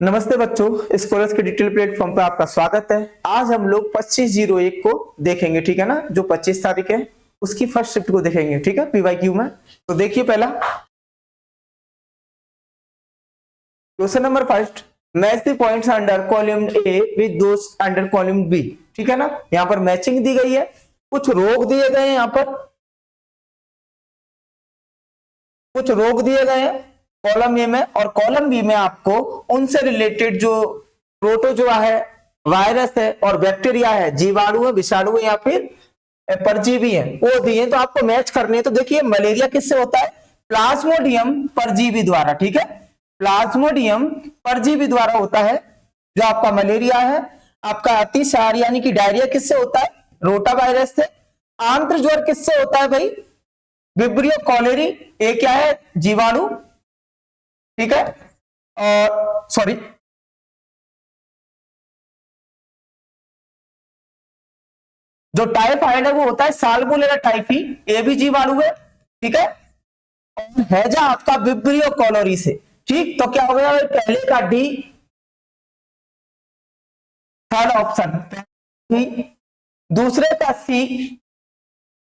नमस्ते बच्चों, स्कॉलर्स के डिटेल प्लेटफॉर्म पर आपका स्वागत है। आज हम लोग 2501 को देखेंगे, ठीक है ना। जो 25 तारीख है उसकी फर्स्ट शिफ्ट को देखेंगे, ठीक है, पीवाईक्यू में। तो देखिए पहला question number first, match the points under column A with those under column B, ठीक है ना। यहाँ पर मैचिंग दी गई है, कुछ रोक दिए गए हैं, यहाँ पर कुछ रोक दिए गए हैं कॉलम ए में, और कॉलम बी में आपको उनसे रिलेटेड जो प्रोटो जो है, वायरस है और बैक्टीरिया है, जीवाणु है, विषाणु है या फिर परजीवी है, वो दिए। तो आपको मैच करने हैं। तो देखिए मलेरिया किससे होता है? प्लाज्मोडियम परजीवी द्वारा, ठीक है। प्लाज्मोडियम परजीवी द्वारा होता है जो आपका मलेरिया है। आपका अतिसार यानी कि डायरिया किससे होता है? रोटा वायरस से। आंत्र ज्वर किससे होता है भाई? विब्रियो कॉलेरी, ये क्या है? जीवाणु, ठीक है। और सॉरी, जो टाइफाइड है वो होता है साल्मोनेला टाइफी, ये भी जीवाणु है, ठीक है। और हैजा आपका विब्रियो कॉलोरी से, ठीक। तो क्या हो गया? पहले का डी, थर्ड ऑप्शन, दूसरे का सी,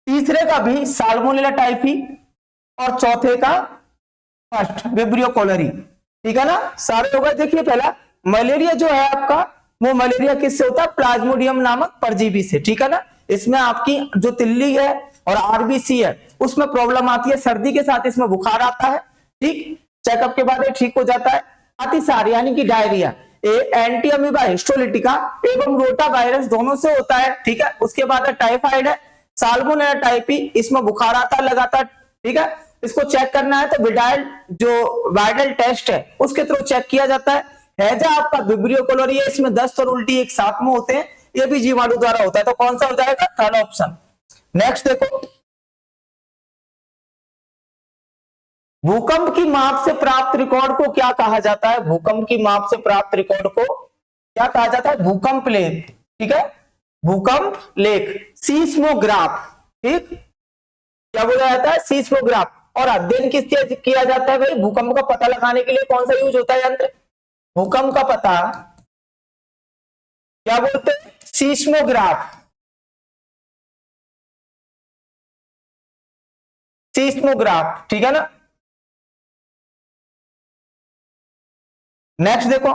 तीसरे का भी साल्मोनेला टाइफी, और चौथे का फर्स्ट विब्रियो कॉलोरी, ठीक है ना। सारे हो गए। देखिए पहला मलेरिया जो है आपका, वो मलेरिया किससे होता है? प्लाज्मोडियम नामक परजीवी से, ठीक है ना। इसमें आपकी जो तिल्ली है और आरबीसी है उसमें प्रॉब्लम आती है, सर्दी के साथ इसमें बुखार आता है, ठीक। चेकअप के बाद ये ठीक हो जाता है। अतिसार यानी कि डायरिया, एंटी अमीबा हिस्टोलिटिका एवं रोटा वायरस दोनों से होता है, ठीक है। उसके बाद टाइफाइड है, साल्मोनेला टाइफी, इसमें बुखार आता है लगातार, ठीक है। इसको चेक करना है तो विडाइल जो वायरल टेस्ट है उसके थ्रू चेक किया जाता है। हैजा आपका विब्रियो कॉलोरी है, इसमें दस्त और उल्टी एक साथ में होते हैं, ये भी जीवाणु द्वारा होता है। तो कौन सा हो जाएगा? Third option. नेक्स्ट देखो, भूकंप की माप से प्राप्त रिकॉर्ड को क्या कहा जाता है? भूकंप की माप से प्राप्त रिकॉर्ड को क्या कहा जाता है? भूकंप लेख, ठीक है। भूकंप लेख, सीस्मोग्राफ, ठीक। क्या बोला जाता है? सीस्मोग्राफ। और अध्ययन किससे किया जाता है भाई? भूकंप का पता लगाने के लिए कौन सा यूज होता है यंत्र? भूकंप का पता क्या बोलते हैं? सीस्मोग्राफ, सीस्मोग्राफ, ठीक है ना। नेक्स्ट देखो,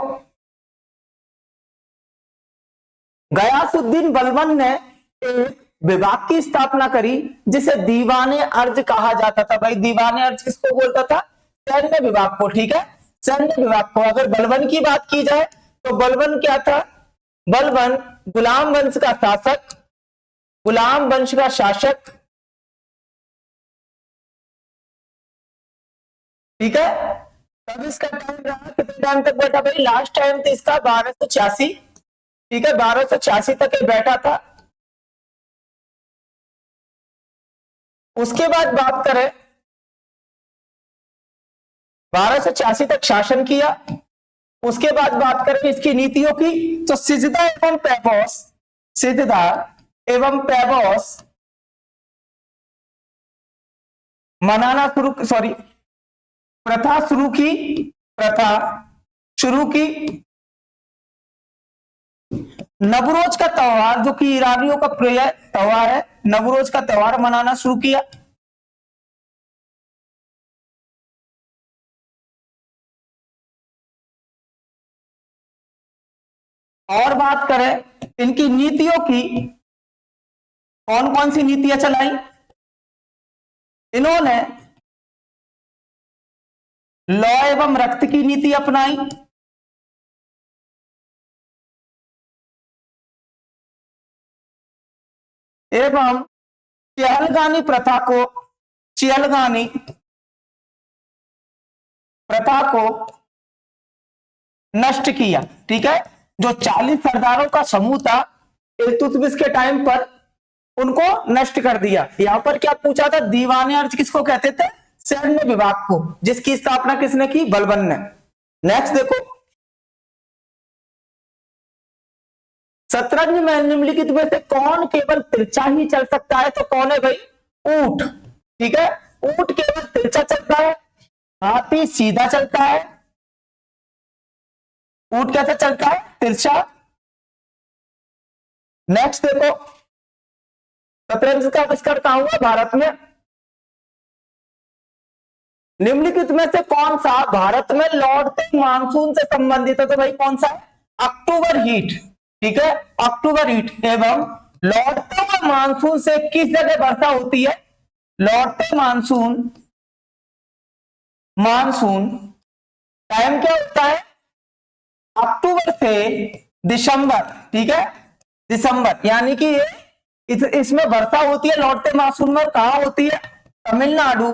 गयासुद्दीन बलबन ने एक विभाग की स्थापना करी जिसे दीवाने अर्ज कहा जाता था। भाई दीवाने अर्ज किसको बोलता था? सैन्य विभाग को, ठीक है। सैन्य विभाग को। अगर बलबन की बात की जाए तो बलबन क्या था? बलबन गुलाम वंश का शासक, गुलाम वंश का शासक, ठीक है। तब इसका टाइम रहा कितने टाइम तक बैठा भाई? लास्ट टाइम तो इसका 1286, ठीक है, 1286 तक ये बैठा था। उसके बाद बात करें, 1286 तक शासन किया। उसके बाद बात करें इसकी नीतियों की, तो सिजदा एवं पैबोस, सिजदा एवं पैबोस मनाना शुरू, सॉरी, प्रथा शुरू की, प्रथा शुरू की। नवरोज का त्योहार जो कि ईरानियों का प्रिय त्योहार है, नवरोज का त्योहार मनाना शुरू किया। और बात करें इनकी नीतियों की, कौन कौन सी नीतियां चलाई इन्होंने? लॉ एवं रक्त की नीति अपनाई, एवं चहलगानी प्रथा को, चहलगानी प्रथा को नष्ट किया, ठीक है। जो 40 सरदारों का समूह था इल्तुतमिश के टाइम पर, उनको नष्ट कर दिया। यहां पर क्या पूछा था? दीवाने अर्ज किसको कहते थे? सैन्य विभाग को, जिसकी स्थापना किसने की? बलबन ने। नेक्स्ट देखो, शतरंज में निम्नलिखित में से कौन केवल तिरछा ही चल सकता है? तो कौन है भाई? ऊंट, ठीक है। ऊंट केवल तिरछा चलता है, हाथी सीधा चलता है, ऊंट कैसे चलता है? तिरछा। नेक्स्ट देखो, शतरंज का आविष्कार कहां हुआ? भारत में। निम्नलिखित में से कौन सा भारत में लौटते मानसून से संबंधित है? तो भाई कौन सा है? अक्टूबर हीट। ठीक है, अक्टूबर हीट एवं लौटते हुए मानसून से किस जगह वर्षा होती है? लौटते मानसून, मानसून टाइम क्या होता है? अक्टूबर से दिसंबर। ठीक है, दिसंबर, यानी कि इसमें वर्षा होती है लौटते मानसून में। कहां होती है? तमिलनाडु,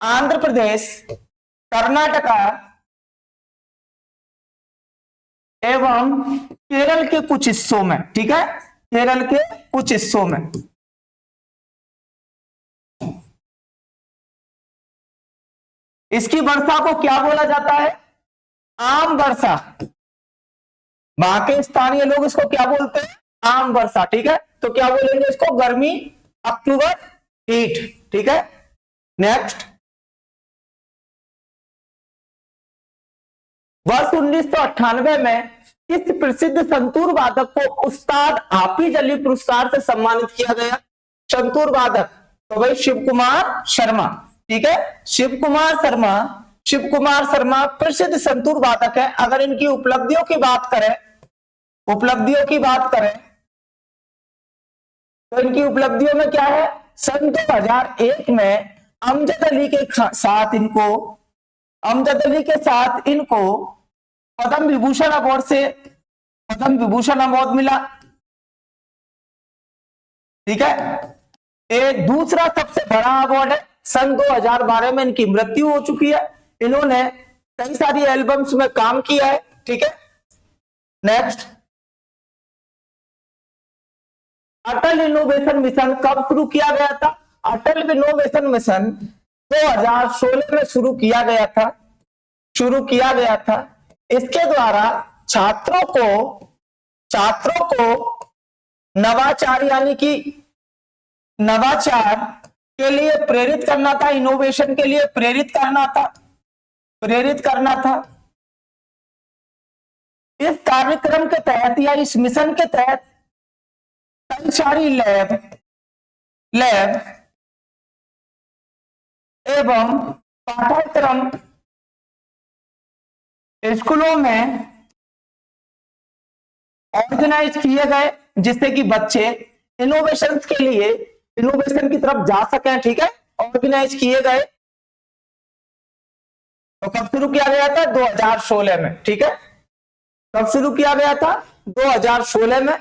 आंध्र प्रदेश, कर्नाटका एवं केरल के कुछ हिस्सों में। ठीक है, केरल के कुछ हिस्सों में। इसकी वर्षा को क्या बोला जाता है? आम वर्षा। वहां के स्थानीय लोग इसको क्या बोलते हैं? आम वर्षा। ठीक है, तो क्या बोलेंगे इसको? गर्मी, अक्टूबर हीट। ठीक है, नेक्स्ट, वर्ष 1998 में किस प्रसिद्ध संतूर वादक को उस्ताद हाफिज अली पुरस्कार से सम्मानित किया गया? संतूर वादक, तो भाई शिव कुमार शर्मा। ठीक है, शिव कुमार शर्मा, शिव कुमार शर्मा प्रसिद्ध संतूर वादक है। अगर इनकी उपलब्धियों की बात करें, उपलब्धियों की बात करें तो इनकी उपलब्धियों में क्या है? सन 2001 में अमजद अली के साथ इनको, अमजद अली के साथ इनको पद्म विभूषण अवार्ड से, पद्म विभूषण अवार्ड मिला। ठीक है, ये दूसरा सबसे बड़ा अवार्ड है। सन 2012 में इनकी मृत्यु हो चुकी है। इन्होंने कई सारी एल्बम्स में काम किया है। ठीक है, नेक्स्ट, अटल इनोवेशन मिशन कब शुरू किया गया था? अटल इनोवेशन मिशन 2016 में शुरू किया गया था, शुरू किया गया था। इसके द्वारा छात्रों को नवाचार, यानी कि नवाचार के लिए प्रेरित करना था, इनोवेशन के लिए प्रेरित करना था, प्रेरित करना था। इस कार्यक्रम के तहत या इस मिशन के तहत कई सारी लैब एवं पाठ्यक्रम स्कूलों में ऑर्गेनाइज किए गए, जिससे कि बच्चे इनोवेशन के लिए, इनोवेशन की तरफ जा सकें। ठीक है, ऑर्गेनाइज किए गए। तो कब शुरू किया गया था? 2016 में। ठीक है, कब शुरू किया गया था? 2016 में।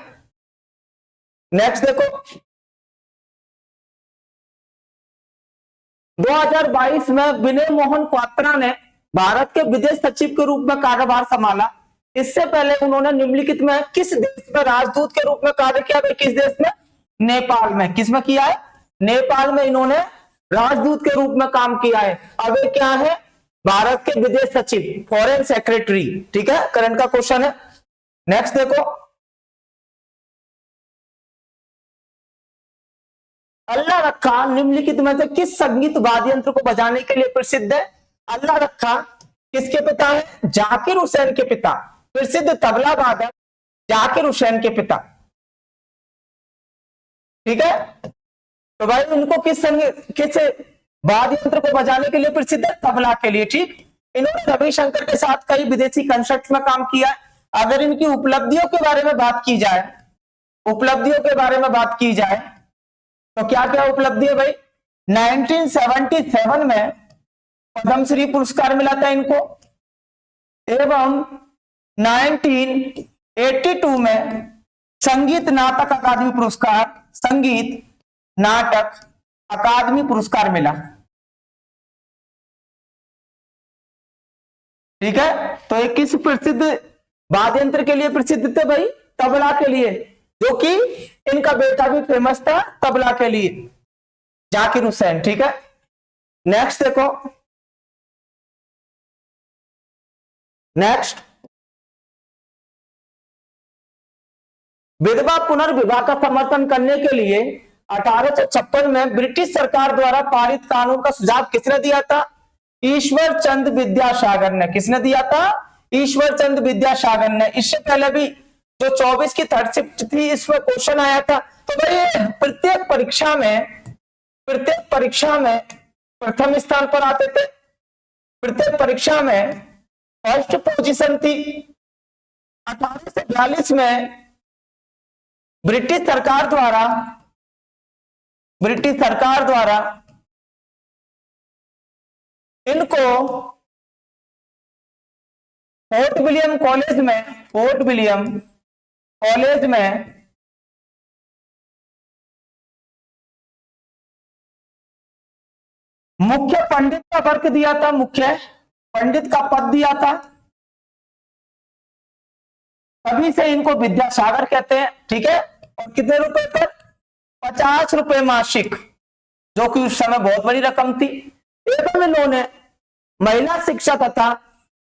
नेक्स्ट देखो, 2022 में विनय मोहन क्वात्रा ने भारत के विदेश सचिव के रूप में कार्यभार संभाला। इससे पहले उन्होंने निम्नलिखित में किस देश में राजदूत के रूप में कार्य किया? किस देश में? नेपाल में। किस में किया है? नेपाल में इन्होंने राजदूत के रूप में काम किया है। अब ये क्या है? भारत के विदेश सचिव, फॉरेन सेक्रेटरी। ठीक है, करंट का क्वेश्चन है। नेक्स्ट देखो, अल्लाह रखा निम्नलिखित में से किस संगीत वाद्य यंत्र को बजाने के लिए प्रसिद्ध है? अल्लाह रखा किसके पिता है? जाकिर हुसैन के पिता, प्रसिद्ध तबला वादक जाकिर हुसैन के पिता। ठीक है, तो भाई उनको किस वाद्य यंत्र को बजाने के लिए प्रसिद्ध है? तबला के लिए। ठीक, इन्होंने रविशंकर के साथ कई विदेशी कंसर्ट में काम किया है। अगर इनकी उपलब्धियों के बारे में बात की जाए, उपलब्धियों के बारे में बात की जाए तो क्या क्या उपलब्धि है भाई? 1977 में पद्मश्री पुरस्कार मिला था इनको, एवं 1982 में संगीत नाटक अकादमी पुरस्कार, संगीत नाटक अकादमी पुरस्कार मिला। ठीक है, तो ये किस प्रसिद्ध वाद्य यंत्र के लिए प्रसिद्ध थे भाई? तबला के लिए, जो कि इनका बेटा भी फेमस था तबला के लिए, जाकिर हुसैन। ठीक है, नेक्स्ट देखो, नेक्स्ट, विधवा पुनर्विवाह का समर्थन करने के लिए 1856 में ब्रिटिश सरकार द्वारा पारित कानून का सुझाव किसने दिया था? ईश्वर चंद विद्यासागर ने। किसने दिया था? ईश्वर चंद्र विद्यासागर ने। इससे पहले भी जो 24 की थर्ड शिफ्ट थी इसमें क्वेश्चन आया था। तो भाई प्रत्येक परीक्षा में प्रथम स्थान पर आते थे, प्रत्येक परीक्षा में फर्स्ट पोजीशन थी। 1842 में ब्रिटिश सरकार द्वारा इनको फोर्ट विलियम कॉलेज में मुख्य पंडित का वर्ग दिया था, मुख्य पंडित का पद दिया था, तभी से इनको विद्यासागर कहते हैं। ठीक है, और कितने रुपए पर? 50 रुपए मासिक, जो कि उस समय बहुत बड़ी रकम थी। एवं इन्होंने महिला शिक्षा तथा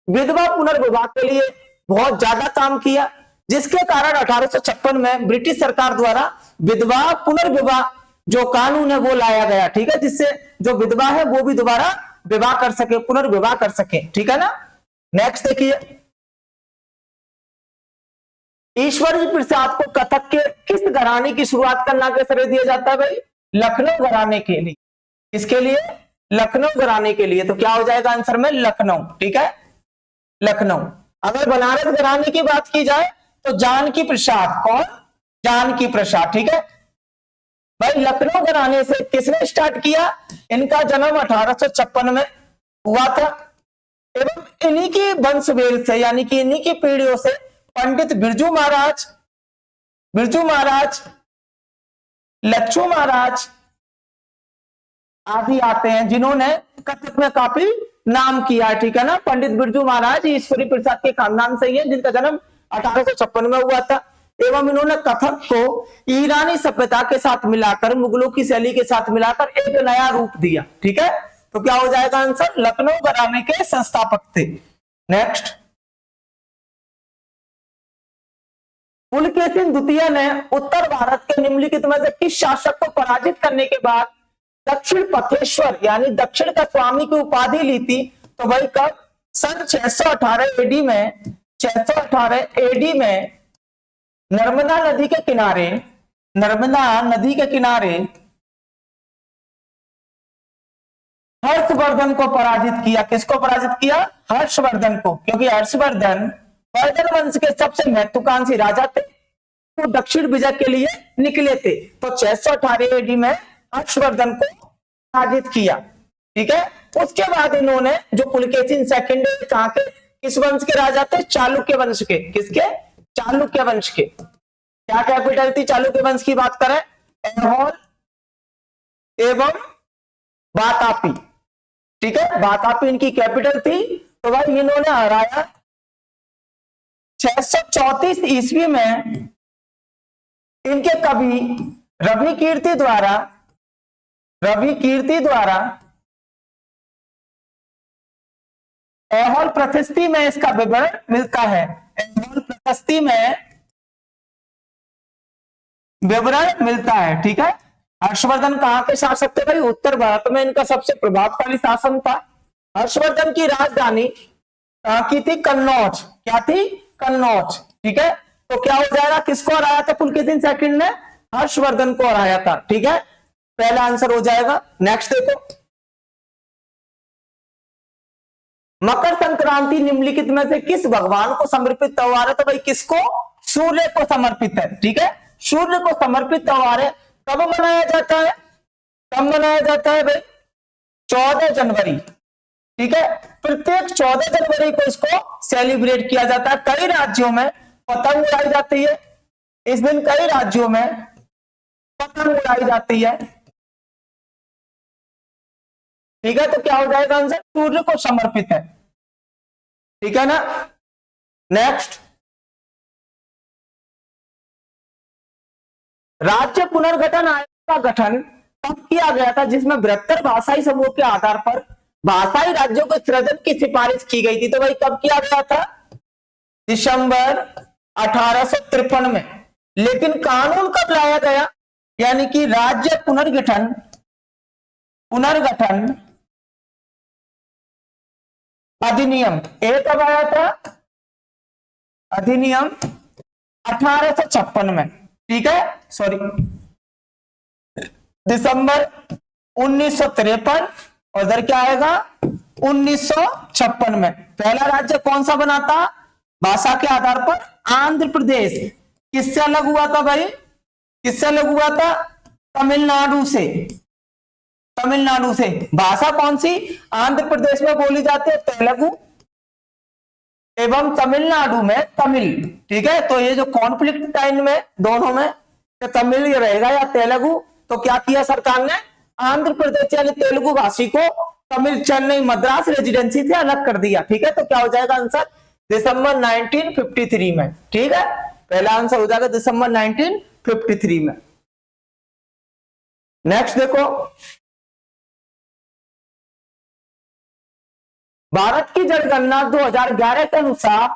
विधवा पुनर्विवाह के लिए बहुत ज्यादा काम किया, जिसके कारण 1856 में ब्रिटिश सरकार द्वारा विधवा पुनर्विवाह जो कानून है वो लाया गया। ठीक है, जिससे जो विधवा है वो भी दोबारा विवाह कर सके, पुनर्विवाह कर सके। ठीक है ना। नेक्स्ट देखिए, ईश्वर जी प्रसाद को कथक के किस घराने की शुरुआत करना का श्रेय दिया जाता है? भाई लखनऊ घराने के लिए। किसके लिए? लखनऊ घराने के लिए। तो क्या हो जाएगा आंसर में? लखनऊ। ठीक है, लखनऊ। अगर बनारस घराने की बात की जाए तो जानकी प्रसाद। कौन? जानकी प्रसाद। ठीक है भाई, लखनऊ घराने से किसने स्टार्ट किया? इनका जन्म 1856 में हुआ था, एवं इन्हीं की वंशवेल से यानी कि इन्हीं की पीढ़ियों से पंडित बिरजू महाराज, लच्छू महाराज आदि आते हैं, जिन्होंने कथक में काफी नाम किया है। ठीक है ना। पंडित बिरजू महाराज ईश्वरी प्रसाद के खानदान से ही है, जिनका जन्म 1856 में हुआ था, एवं इन्होंने कथक को ईरानी सभ्यता के साथ मिलाकर, मुगलों की शैली के साथ मिलाकर एक नया रूप दिया। ठीक है, तो क्या हो जाएगा आंसर? लखनऊ घराने के संस्थापक थे। नेक्स्ट, पुलकेशिन द्वितीय ने उत्तर भारत के निम्नलिखित में से किस शासक को पराजित करने के बाद दक्षिण पथेश्वर यानी दक्षिण का स्वामी की उपाधि ली थी? तो भाई कब? सन 618 एडी में, 618 एडी में नर्मदा नदी के किनारे हर्षवर्धन को पराजित किया। किसको पराजित किया? हर्षवर्धन को, क्योंकि हर्षवर्धन वर्धन वंश के सबसे महत्वाकांक्षी राजा थे, तो दक्षिण विजय के लिए निकले थे। तो 618 एडी में हर्षवर्धन को पराजित किया। ठीक है, उसके बाद इन्होंने जो पुलकेशिन सेकंड कहां के, किस वंश के राजा थे? चालुक्य वंश के। किसके? चालुक्य वंश के। क्या कैपिटल थी चालुक्य वंश की बात करें? ऐहोल एवं वातापी। ठीक है, वातापी इनकी कैपिटल थी। तो भाई इन्होंने हराया 634 ईस्वी में इनके कवि रवि कीर्ति द्वारा ऐहोल प्रशस्ति में इसका विवरण मिलता है। ऐहोल प्रशस्ति में विवरण मिलता है। ठीक है, हर्षवर्धन कहां के शासक थे? भाई उत्तर भारत में इनका सबसे प्रभावशाली शासन था। हर्षवर्धन की राजधानी कहां की थी? कन्नौज। क्या थी? कन्नौज। ठीक है, तो क्या हो जाएगा? किसको हराया था पुलकेशिन सेकंड ने? हर्षवर्धन को हराया था। ठीक है, पहला आंसर हो जाएगा। नेक्स्ट देखो, मकर संक्रांति निम्नलिखित में से किस भगवान को समर्पित त्योहार है? तो भाई किसको? सूर्य को समर्पित है। ठीक है, सूर्य को समर्पित त्योहार है। कब मनाया जाता है? कब मनाया जाता है भाई? 14 जनवरी। ठीक है, प्रत्येक 14 जनवरी को इसको सेलिब्रेट किया जाता है। कई राज्यों में पतंग उड़ाई जाती है इस दिन, कई राज्यों में पतंग उड़ाई जाती है। ठीक है, तो क्या हो जाएगा आंसर? सूर्य को समर्पित है। ठीक है ना। नेक्स्ट, राज्य पुनर्गठन आयोग का गठन कब किया गया था, जिसमें 72 भाषाई समूह के आधार पर भाषाई राज्यों के सृजन की सिफारिश की गई थी? तो भाई कब किया गया था? दिसंबर 1853 में। लेकिन कानून कब लाया गया? यानी कि राज्य पुनर्गठन अधिनियम, ये कब आया था? अधिनियम 1856 में, ठीक है, सॉरी दिसंबर 1953, और इधर क्या आएगा 1956 में। पहला राज्य कौन सा बना था भाषा के आधार पर? आंध्र प्रदेश। किससे अलग हुआ था भाई? किससे अलग हुआ था? तमिलनाडु से। तमिलनाडु से। भाषा कौन सी आंध्र प्रदेश में बोली जाती है? तेलुगु, एवं तमिलनाडु में तमिल, ठीक है। तो ये जो कॉन्फ्लिक्ट टाइम में दोनों में तमिल ये रहेगा या तेलुगु, तो क्या किया सरकार ने? आंध्र प्रदेश यानी तेलुगु भाषी को तमिल चेन्नई मद्रास रेजिडेंसी से अलग कर दिया, ठीक है। तो क्या हो जाएगा आंसर? दिसंबर 1953 में, ठीक है। पहला आंसर हो जाएगा दिसंबर 1953 में। नेक्स्ट देखो, भारत की जनगणना 2011 के अनुसार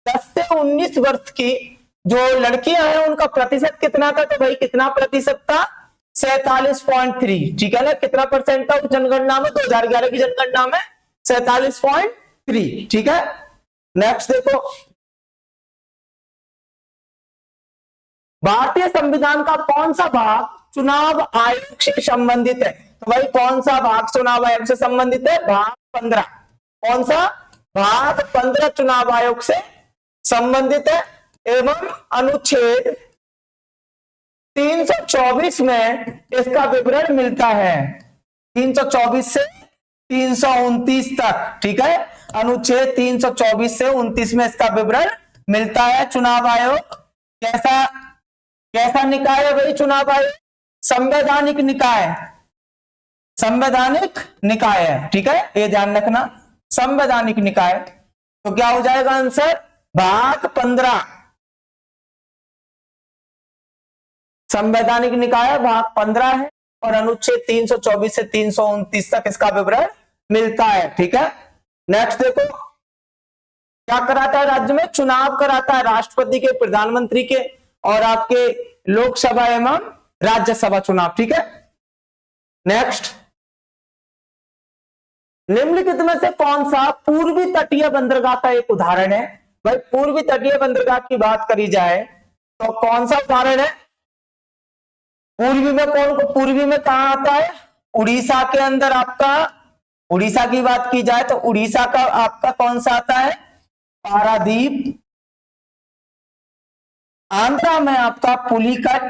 10 से 19 वर्ष की जो लड़कियां हैं उनका प्रतिशत कितना था? तो भाई कितना प्रतिशत था? 47.3, ठीक है ना। कितना परसेंट था उस जनगणना में? 2011 की जनगणना में 47.3, ठीक है। नेक्स्ट देखो, भारतीय संविधान का कौन सा भाग चुनाव आयोग से संबंधित है? तो भाई कौन सा भाग चुनाव आयोग से संबंधित है? भाग 15। कौन सा? भाग 15 चुनाव आयोग से संबंधित है, एवं अनुच्छेद 324 में इसका विवरण मिलता है। 324 से 329 तक, ठीक है। अनुच्छेद 324 से 29 में इसका विवरण मिलता है। चुनाव आयोग कैसा कैसा निकाय है भाई? चुनाव आयोग संवैधानिक निकाय, संवैधानिक निकाय है, ठीक है, ये ध्यान रखना, संवैधानिक निकाय। तो क्या हो जाएगा आंसर? भाग 15 संवैधानिक निकाय भाग 15 है, और अनुच्छेद 324 से 329 तक इसका विवरण मिलता है, ठीक है। नेक्स्ट देखो, क्या कराता है राज्य में? चुनाव कराता है राष्ट्रपति के, प्रधानमंत्री के, और आपके लोकसभा एवं राज्यसभा चुनाव, ठीक है। नेक्स्ट, निम्नलिखित में से कौन सा पूर्वी तटीय बंदरगाह का एक उदाहरण है? भाई पूर्वी तटीय बंदरगाह की बात करी जाए तो कौन सा उदाहरण है? पूर्वी में पूर्वी में कहां आता है? उड़ीसा के अंदर आपका, उड़ीसा की बात की जाए तो उड़ीसा का आपका कौन सा आता है? पारादीप। आंध्रा में आपका पुलिकट,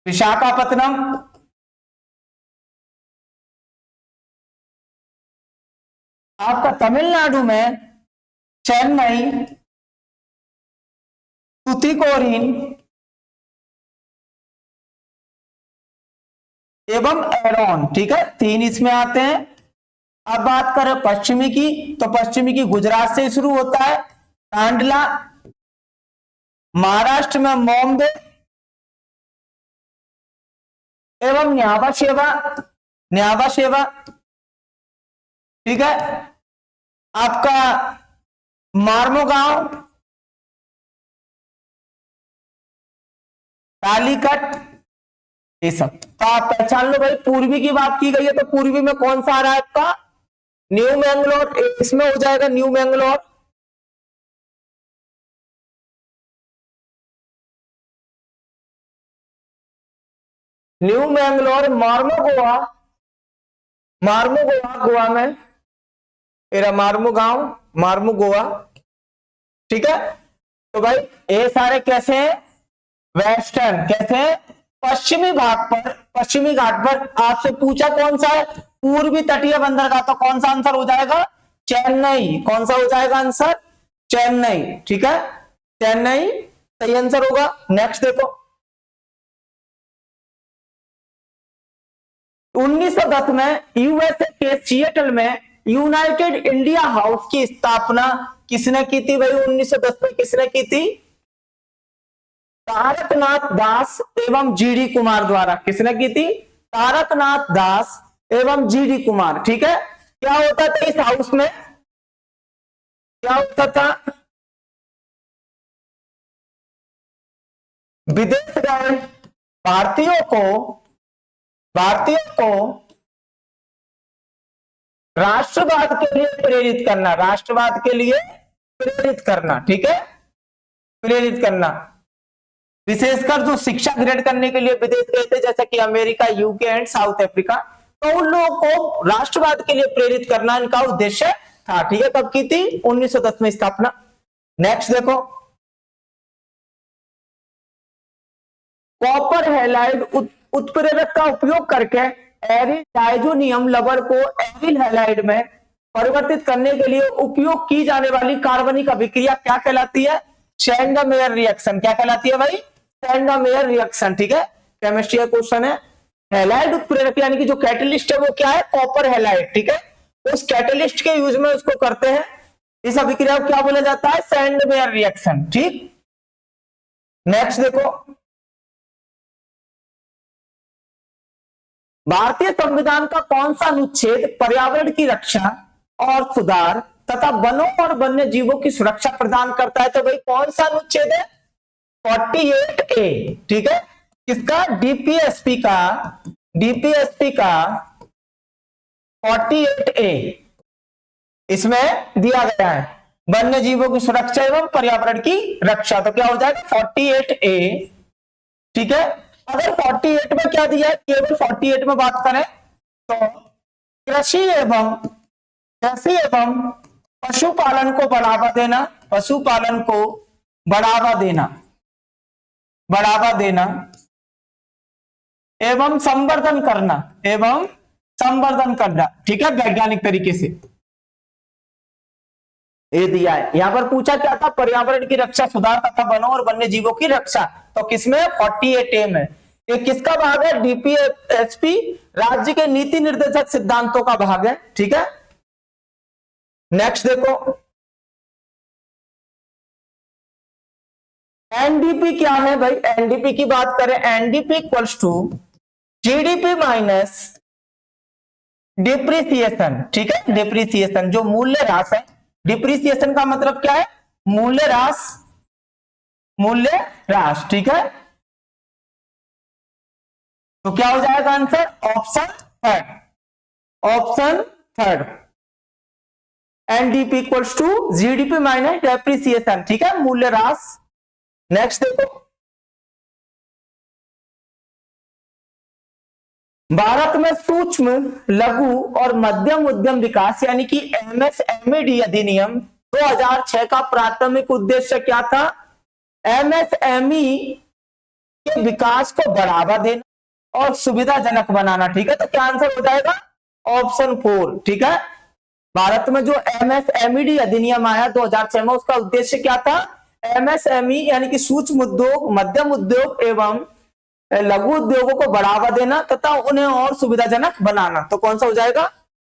विशाखापत्तनम, आपका तमिलनाडु में चेन्नई, तुतीकोरिन एवं एरोन, ठीक है, 3 इसमें आते हैं। अब बात करें पश्चिमी की, तो पश्चिमी की गुजरात से शुरू होता है, कांडला, महाराष्ट्र में बॉम्बे एवं न्यावा शेवा, न्यावा शेवा, ठीक है। आपका मार्मोगांव, कालीकट, ये सब। तो आप पहचान लो भाई, पूर्वी की बात की गई है तो पूर्वी में कौन सा आ रहा है आपका? न्यू मैंगलोर, इसमें हो जाएगा न्यू मैंगलोर। न्यू मैंगलोर, मार्मोगोवा, मार्मोगोवा गोवा में, मेरा मार्मोगांव, मार्मोगोवा, ठीक है। तो भाई ये सारे कैसे हैं? वेस्टर्न, कैसे हैं? पश्चिमी भाग पर, पश्चिमी घाट पर। आपसे पूछा कौन सा है? पूर्वी तटीय बंदरगाह, तो कौन सा आंसर हो जाएगा? चेन्नई। कौन सा हो जाएगा आंसर? चेन्नई, ठीक है, चेन्नई सही आंसर होगा। नेक्स्ट देखो, 1910 में यूएसए के सिएटल में यूनाइटेड इंडिया हाउस की स्थापना किसने की थी भाई? 1910 में किसने की थी? तारकनाथ दास एवं जीडी कुमार द्वारा। किसने की थी? तारकनाथ दास एवं जीडी कुमार, ठीक है। क्या होता था इस हाउस में? क्या होता था? विदेश गए भारतीयों को राष्ट्रवाद के लिए प्रेरित करना, राष्ट्रवाद के लिए प्रेरित करना, ठीक है, प्रेरित करना। विशेषकर जो शिक्षा ग्रहण करने के लिए विदेश गए थे, जैसे कि America, UK and south Africa, तो उन लोगों को राष्ट्रवाद के लिए प्रेरित करना इनका उद्देश्य था, ठीक है। कब की थी? 1910 में स्थापना। नेक्स्ट देखो, कॉपर हैलाइड उत्प्रेरक का उपयोग करके एरिल डाइजोनियम लवर को एरिल हैलाइड में परिवर्तित करने के लिए उपयोग की जाने वाली कार्बनिक अभिक्रिया क्या कहलाती है? Sandmeyer reaction. क्या कहलाती है भाई? सैंडमेयर रिएक्शन, ठीक है। केमिस्ट्री का क्वेश्चन है। हैलाइड उत्प्रेरक यानी कि जो कैटलिस्ट है वो क्या है? कॉपर हैलाइड, ठीक है। उस कैटलिस्ट के यूज में उसको करते हैं। इस अभिक्रिया को क्या बोला जाता है? सैंडमेयर रिएक्शन, ठीक। नेक्स्ट देखो, भारतीय संविधान का कौन सा अनुच्छेद पर्यावरण की रक्षा और सुधार तथा वनों और वन्य जीवों की सुरक्षा प्रदान करता है? तो भाई कौन सा अनुच्छेद है? 48A, ठीक है। किसका? डीपीएसपी का, डीपीएसपी का 48A इसमें दिया गया है, वन्य जीवों की सुरक्षा एवं पर्यावरण की रक्षा। तो क्या हो जाएगा? 48A, ठीक है। अगर 48 में क्या दिया है? केवल 48 में बात करें तो कृषि एवं पशुपालन को बढ़ावा देना, पशुपालन को बढ़ावा देना, बढ़ावा देना एवं संवर्धन करना, एवं संवर्धन करना, ठीक है, वैज्ञानिक तरीके से ये दिया है। यहां पर पूछा क्या था? पर्यावरण की रक्षा, सुधार तथा वनों और वन्य जीवों की रक्षा। तो किसमें? 48A में। ये किसका भाग है? डीपीएसपी राज्य के नीति निर्देशक सिद्धांतों का भाग है, ठीक है। नेक्स्ट देखो, एनडीपी क्या है भाई? एनडीपी की बात करें, NDP equals to GDP minus depreciation, ठीक है। डिप्रिसिएशन जो मूल्य ह्रास है, डिप्रिसिएशन का मतलब क्या है? मूल्य ह्रास, मूल्य ह्रास, ठीक है। तो क्या हो जाएगा answer? Option third, option third. NDP equals to GDP minus depreciation, ठीक है, मूल्य ह्रास। नेक्स्ट देखो, भारत में सूक्ष्म, लघु और मध्यम उद्यम विकास यानी कि एमएसएमईडी अधिनियम 2006 का प्राथमिक उद्देश्य क्या था? एमएसएमई के विकास को बढ़ावा देना और सुविधाजनक बनाना, ठीक है। तो क्या आंसर हो जाएगा? ऑप्शन 4, ठीक है। भारत में जो एमएसएमईडी अधिनियम आया 2006 में, उसका उद्देश्य क्या था? एमएसएमई यानी कि सूक्ष्म उद्योग, मध्यम उद्योग एवं लघु उद्योगों को बढ़ावा देना तथा उन्हें और सुविधाजनक बनाना। तो कौन सा हो जाएगा?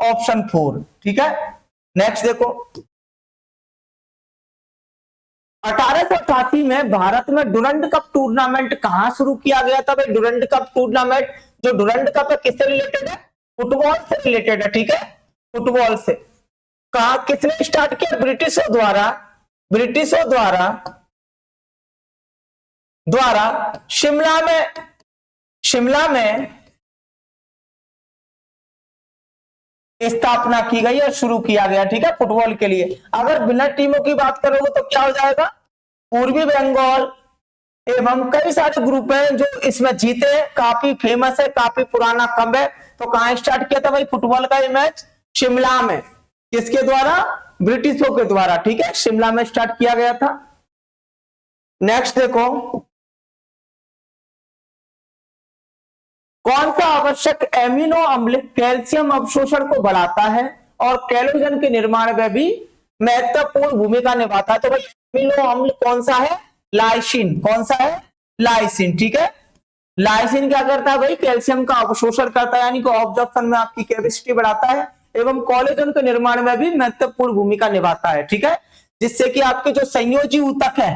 ऑप्शन 4, ठीक है। नेक्स्ट देखो, 1888 में भारत में डुरंड कप टूर्नामेंट कहां शुरू किया गया था भाई? डुरंड कप टूर्नामेंट, जो डुरंड कप है किससे रिलेटेड है? फुटबॉल से रिलेटेड है, ठीक है, फुटबॉल से। कहा किसने स्टार्ट किया? ब्रिटिशों द्वारा, ब्रिटिशों द्वारा शिमला में स्थापना की गई और शुरू किया गया, ठीक है, फुटबॉल के लिए। अगर विनर टीमों की बात करोगे तो क्या हो जाएगा? पूर्वी बंगाल एवं कई सारे ग्रुप हैं जो इसमें जीते हैं, काफी फेमस है, काफी पुराना कब है। तो कहां स्टार्ट किया था भाई फुटबॉल का ये मैच? शिमला में। किसके द्वारा? ब्रिटिशों के द्वारा, ठीक है, शिमला में स्टार्ट किया गया था। नेक्स्ट देखो, कौन सा आवश्यक एमिनो अम्ल कैल्शियम अवशोषण को बढ़ाता है और कोलेजन के निर्माण में भी महत्वपूर्ण भूमिका निभाता है? तो भाई एमिनो अम्ल कौन सा है? लाइसिन। कौन सा है? लाइसिन, ठीक है। लाइसिन क्या करता है भाई? कैल्शियम का अवशोषण करता है, यानी कि ऑब्जॉर्प्शन में आपकी कैपेसिटी बढ़ाता है एवं कोलेजन के निर्माण में भी महत्वपूर्ण भूमिका निभाता है, ठीक है। जिससे कि आपके जो संयोजी ऊतक है,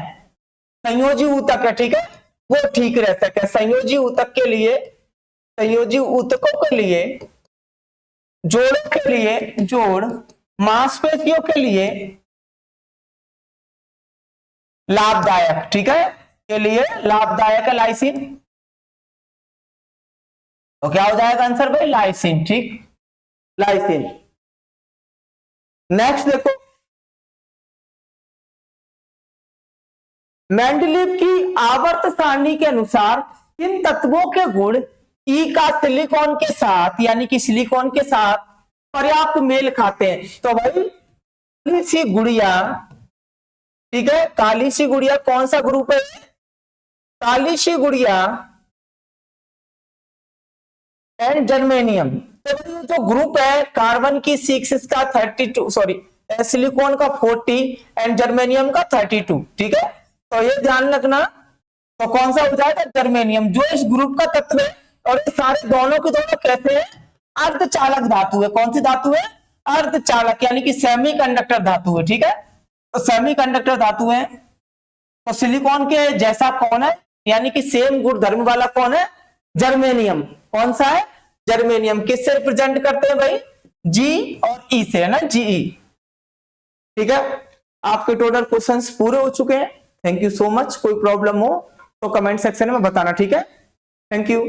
संयोजी ऊतक है, ठीक है, वो ठीक रह सके। संयोजी ऊतक के लिए, संयोजी ऊतकों के लिए, जोड़ों के लिए, जोड़ मांसपेशियों के लिए लाभदायक, ठीक है, के लिए लाभदायक है लाइसिन। तो क्या हो जाएगा आंसर भाई? लाइसिन, ठीक, लाइसिन। नेक्स्ट देखो, मेंडलीव की आवर्त सारणी के अनुसार इन तत्वों के गुण ई का सिलिकॉन के साथ यानी कि सिलिकॉन के साथ पर्याप्त मेल खाते हैं। तो भाई काली सी गुड़िया, ठीक है, काली सी गुड़िया कौन सा ग्रुप है? काली सी गुड़िया एंड जर्मेनियम। तो ये जो ग्रुप है कार्बन की 6 इसका 32 सॉरी सिलिकॉन का 40 एंड जर्मेनियम का 32, ठीक है। तो ये ध्यान रखना, तो कौन सा हो जाएगा? जर्मेनियम, जो इस ग्रुप का तत्व है। और ये सारे दोनों के दोनों कैसे हैं? अर्धचालक धातु है। कौन सी धातु है? अर्धचालक यानी कि सेमीकंडक्टर धातु है, ठीक है। तो सेमीकंडक्टर धातु है। तो सिलिकॉन के जैसा कौन है, यानी कि सेम गुण धर्म वाला कौन है? जर्मेनियम। कौन सा है? जर्मेनियम। किससे रिप्रेजेंट करते हैं भाई? जी और ई से, है ना, जीई, ठीक है। आपके टोटल क्वेश्चंस पूरे हो चुके हैं। Thank you so much. कोई प्रॉब्लम हो तो कमेंट सेक्शन में बताना, ठीक है। Thank you.